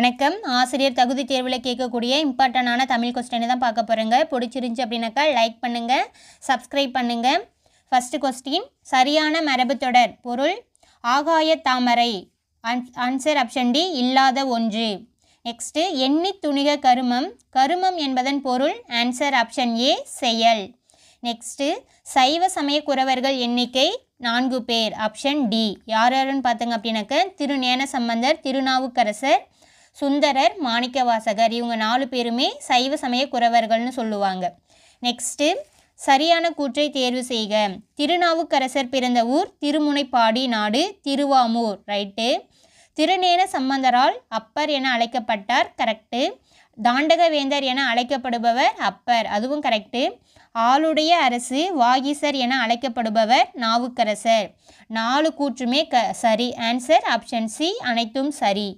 வணக்கம். ஆசிரியர் தகுதி தேர்வில் கேட்கக்கூடிய இம்பார்ட்டண்டான தமிழ் கொஸ்டினை தான் பார்க்க போகிறேங்க. பிடிச்சிருந்துச்சி அப்படின்னாக்கா லைக் பண்ணுங்கள், சப்ஸ்கிரைப் பண்ணுங்கள். ஃபஸ்ட்டு கொஸ்டின், சரியான மரபு தொடர் பொருள் ஆகாய தாமரை. ஆன்சர் ஆப்ஷன் டி, இல்லாத ஒன்று. நெக்ஸ்ட்டு, எண்ணி துணிக கருமம். கருமம் என்பதன் பொருள் ஆன்சர் ஆப்ஷன் ஏ, செயல். நெக்ஸ்ட்டு, சைவ சமய குறவர்கள் எண்ணிக்கை 4 பேர். Option D. யார் யாருன்னு பார்த்தங்க அப்படின்னாக்க திருஞான சம்பந்தர், திருநாவுக்கரசர், சுந்தரர், மாணிக்கவாசகர். இவங்க 4 பேருமே சைவ சமய குறவர்கள்னு சொல்லுவாங்க. நெக்ஸ்ட்டு, சரியான கூற்றை தேர்வு செய்க. திருநாவுக்கரசர் பிறந்த ஊர் திருமுனைப்பாடி நாடு, திருவாமூர். ரைட்டு. திருஞான சம்பந்தரால் அப்பர் என அழைக்கப்பட்டார். கரெக்டு. தாண்டகவேந்தர் என அழைக்கப்படுபவர் அப்பர். அதுவும் கரெக்டு. ஆளுடைய அரசு வாகீசர் என அழைக்கப்படுபவர் நாவுக்கரசர். 4 கூற்றுமே சரி. ஆன்சர் ஆப்ஷன் சி, அனைத்தும் சரி.